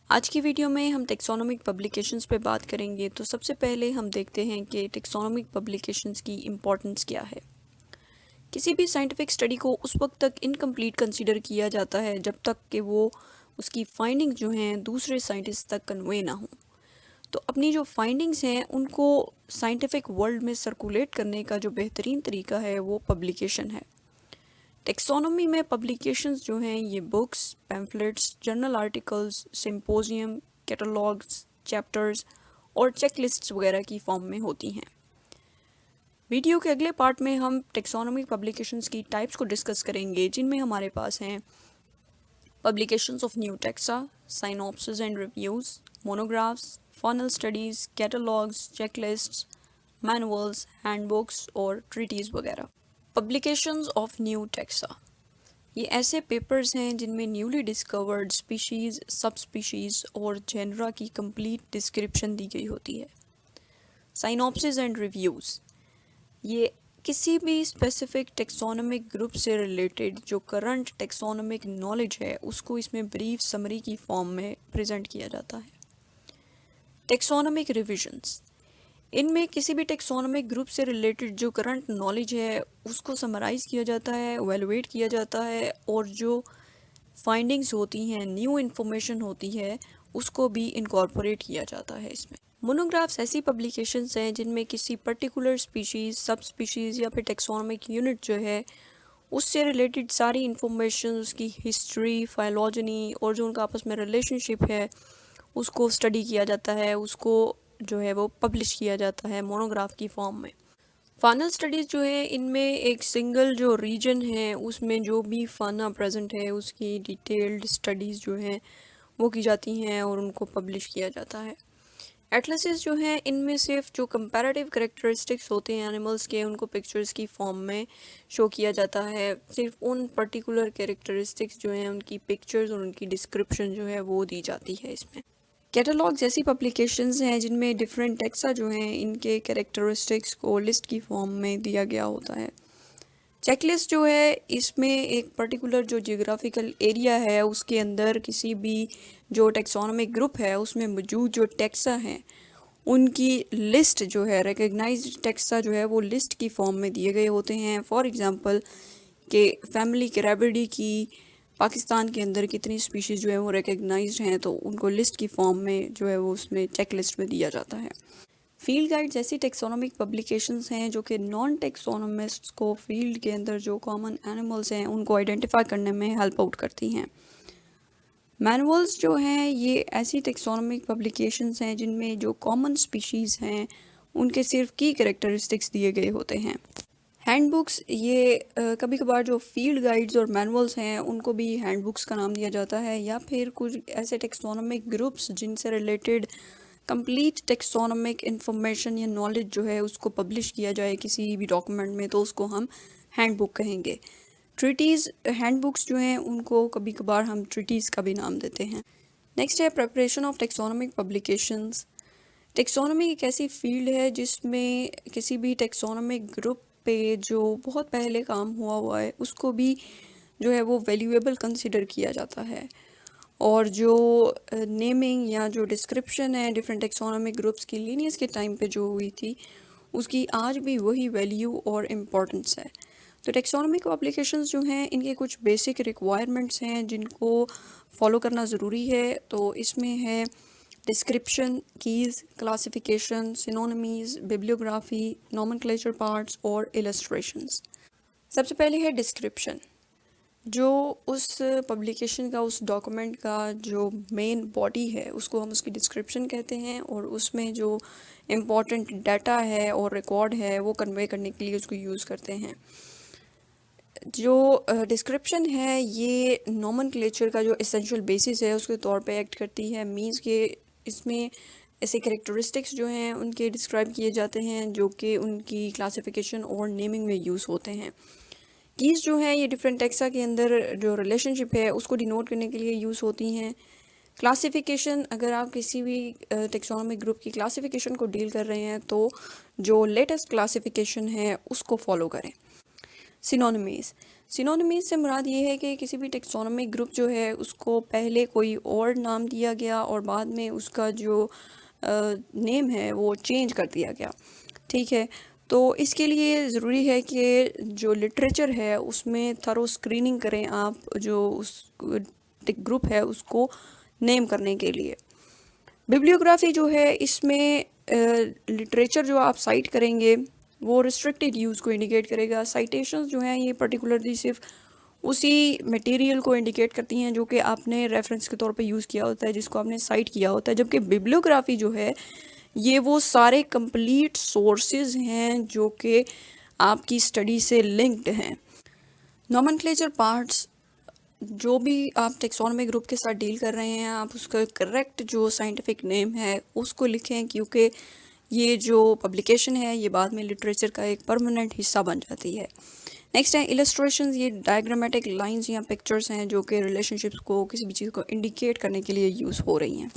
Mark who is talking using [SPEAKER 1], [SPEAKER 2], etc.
[SPEAKER 1] आज की वीडियो में हम टेक्सोनोमिक पब्लिकेशंस पे बात करेंगे। तो सबसे पहले हम देखते हैं कि टेक्सोनोमिक पब्लिकेशंस की इम्पोर्टेंस क्या है। किसी भी साइंटिफिक स्टडी को उस वक्त तक इनकम्प्लीट कंसीडर किया जाता है जब तक कि वो उसकी फाइंडिंग्स जो हैं दूसरे साइंटिस्ट तक कन्वे ना हो। तो अपनी जो फाइंडिंग्स हैं उनको साइंटिफिक वर्ल्ड में सर्कुलेट करने का जो बेहतरीन तरीका है वो पब्लिकेशन है। टेक्सोनोमी में पब्लिकेशंस जो हैं ये books, pamphlets, journal articles, symposium, catalogues, chapters और चेकलिस्ट्स वगैरह की फॉर्म में होती हैं। वीडियो के अगले पार्ट में हम टेक्सोनोमी पब्लिकेशंस की टाइप्स को डिस्कस करेंगे, जिनमें हमारे पास हैं publications of new taxa, synopsis and reviews, monographs, formal studies, catalogues, checklists, manuals, handbooks और ट्रीटीज़ वगैरह। पब्लिकेशंस ऑफ न्यू टेक्सा ये ऐसे पेपर्स हैं जिनमें newly discovered species, subspecies और जेनरा की कंप्लीट डिस्क्रिप्शन दी गई होती है। साइनॉप्सिस एंड रिव्यूज़ ये किसी भी स्पेसिफिक टेक्सोनोमिक ग्रुप से रिलेटेड जो करंट टेक्सोनोमिक नॉलेज है उसको इसमें ब्रीफ समरी की फॉर्म में प्रेजेंट किया जाता है। टेक्सोनोमिक रिविजन्स इनमें किसी भी टेक्सोनोमिक ग्रुप से रिलेटेड जो करंट नॉलेज है उसको समराइज़ किया जाता है, एवेलुएट किया जाता है और जो फाइंडिंग्स होती हैं, न्यू इन्फॉर्मेशन होती है, उसको भी इनकॉर्पोरेट किया जाता है इसमें। मोनोग्राफ्स ऐसी पब्लिकेशंस हैं जिनमें किसी पर्टिकुलर स्पीशीज़, सब स्पीशीज़ या फिर टेक्सोनोमिक यूनिट जो है उससे रिलेटेड सारी इन्फॉर्मेशन, उसकी हिस्ट्री, फाइलॉजनी और जो उनका आपस में रिलेशनशिप है उसको स्टडी किया जाता है, उसको जो है वो पब्लिश किया जाता है मोनोग्राफ की फॉर्म में। फानल स्टडीज़ जो है इनमें एक सिंगल जो रीजन है उसमें जो भी फाना प्रेजेंट है उसकी डिटेल्ड स्टडीज़ जो हैं वो की जाती हैं और उनको पब्लिश किया जाता है। एटलसेस जो हैं इनमें सिर्फ जो कंपैरेटिव करेक्टरिस्टिक्स होते हैं एनिमल्स के उनको पिक्चर्स की फॉर्म में शो किया जाता है। सिर्फ उन पर्टिकुलर कैरेक्टरिस्टिक्स जो हैं उनकी पिक्चर्स और उनकी डिस्क्रिप्शन जो है वो दी जाती है इसमें। कैटलॉग्स ऐसी पब्लिकेशंस हैं जिनमें डिफरेंट टेक्सा जो हैं इनके कैरेक्टरिस्टिक्स को लिस्ट की फॉर्म में दिया गया होता है। चेकलिस्ट जो है इसमें एक पर्टिकुलर जो जियोग्राफिकल एरिया है उसके अंदर किसी भी जो टेक्सोनोमिक ग्रुप है उसमें मौजूद जो टेक्सा हैं उनकी लिस्ट जो है रिकग्नाइज्ड टेक्सा जो है वो लिस्ट की फॉर्म में दिए गए होते हैं। फॉर एग्जांपल कि फैमिली कैराबिडी की पाकिस्तान के अंदर कितनी स्पीशीज़ जो है वो रिकग्नाइज्ड हैं तो उनको लिस्ट की फॉर्म में जो है वो उसमें चेक लिस्ट में दिया जाता है। फील्ड गाइड जैसी टेक्सोनोमिक पब्लिकेशंस हैं जो कि नॉन टेक्सोनोमिस्ट्स को फील्ड के अंदर जो कॉमन एनिमल्स हैं उनको आइडेंटिफाई करने में हेल्प आउट करती हैं। मैनुअल्स जो हैं ये ऐसी टेक्सोनोमिक पब्लिकेशंस हैं जिनमें जो कॉमन स्पीशीज़ हैं उनके सिर्फ की कैरेक्टरिस्टिक्स दिए गए होते हैं। हैंडबुक्स ये कभी कभार जो फील्ड गाइड्स और मैनुअल्स हैं उनको भी हैंडबुक्स का नाम दिया जाता है, या फिर कुछ ऐसे टेक्सोनोमिक ग्रुप्स जिनसे रिलेटेड कंप्लीट टेक्सोनोमिक इंफॉर्मेशन या नॉलेज जो है उसको पब्लिश किया जाए किसी भी डॉक्यूमेंट में तो उसको हम हैंडबुक कहेंगे। ट्रीटीज़ हैंडबुक्स जो हैं उनको कभी कभार हम ट्रीटीज़ का भी नाम देते हैं। नेक्स्ट है preparation of taxonomic publications. Taxonomy एक ऐसी फील्ड है जिसमें किसी भी टेक्सोनोमिक ग्रुप पे जो बहुत पहले काम हुआ है उसको भी जो है वो वैल्यूएबल कंसिडर किया जाता है, और जो नेमिंग या जो डिस्क्रिप्शन है डिफरेंट टेक्सोनोमिक ग्रुप्स की लीनियस के टाइम पे जो हुई थी उसकी आज भी वही वैल्यू और इम्पोर्टेंस है। तो टेक्सोनोमिक एप्लीकेशंस जो हैं इनके कुछ बेसिक रिक्वायरमेंट्स हैं जिनको फॉलो करना ज़रूरी है। तो इसमें है description, keys, classification, synonymies, bibliography, nomenclature parts और इलस्ट्रेशंस। सबसे पहले है डिस्क्रिप्शन। जो उस पब्लिकेशन का, उस डॉक्यूमेंट का जो मेन बॉडी है उसको हम उसकी डिस्क्रिप्शन कहते हैं, और उसमें जो इम्पॉर्टेंट डाटा है और रिकॉर्ड है वो कन्वे करने के लिए उसको यूज़ करते हैं। जो डिस्क्रिप्शन है ये नोमेनक्लेचर का जो एसेंशियल बेसिस है उसके तौर पे एक्ट करती है। मीन्स के इसमें ऐसे कैरेक्टरिस्टिक्स जो हैं उनके डिस्क्राइब किए जाते हैं जो कि उनकी क्लासिफिकेशन और नेमिंग में यूज़ होते हैं। कीज़ जो है ये डिफरेंट टेक्सा के अंदर जो रिलेशनशिप है उसको डिनोट करने के लिए यूज़ होती हैं। क्लासिफिकेशन, अगर आप किसी भी टेक्सोनोमिक ग्रुप की क्लासिफिकेशन को डील कर रहे हैं तो जो लेटेस्ट क्लासिफिकेशन है उसको फॉलो करें। सिनोनिमीज़ सिनोनिमी से मुराद ये है कि किसी भी टेक्सोनोमिक ग्रुप जो है उसको पहले कोई और नाम दिया गया और बाद में उसका जो नेम है वो चेंज कर दिया गया। ठीक है, तो इसके लिए ज़रूरी है कि जो लिटरेचर है उसमें थरो स्क्रीनिंग करें आप, जो उस ग्रुप है उसको नेम करने के लिए। बिब्लियोग्राफी जो है इसमें लिटरेचर जो आप साइट करेंगे वो रिस्ट्रिक्टेड यूज़ को इंडिकेट करेगा। साइटेशंस जो हैं ये पर्टिकुलरली सिर्फ उसी मटेरियल को इंडिकेट करती हैं जो कि आपने रेफरेंस के तौर पे यूज़ किया होता है, जिसको आपने साइट किया होता है। जबकि बिब्लियोग्राफी जो है ये वो सारे कंप्लीट सोर्सेज हैं जो कि आपकी स्टडी से लिंक्ड हैं। नोमेनक्लेचर पार्ट्स जो भी आप टेक्सोनोमिक ग्रुप के साथ डील कर रहे हैं, आप उसका करेक्ट जो साइंटिफिक नेम है उसको लिखें, क्योंकि ये जो पब्लिकेशन है ये बाद में लिटरेचर का एक परमानेंट हिस्सा बन जाती है। नेक्स्ट है इलस्ट्रेशंस। ये डायग्रामेटिक लाइंस या पिक्चर्स हैं जो कि रिलेशनशिप्स को, किसी भी चीज़ को इंडिकेट करने के लिए यूज़ हो रही हैं।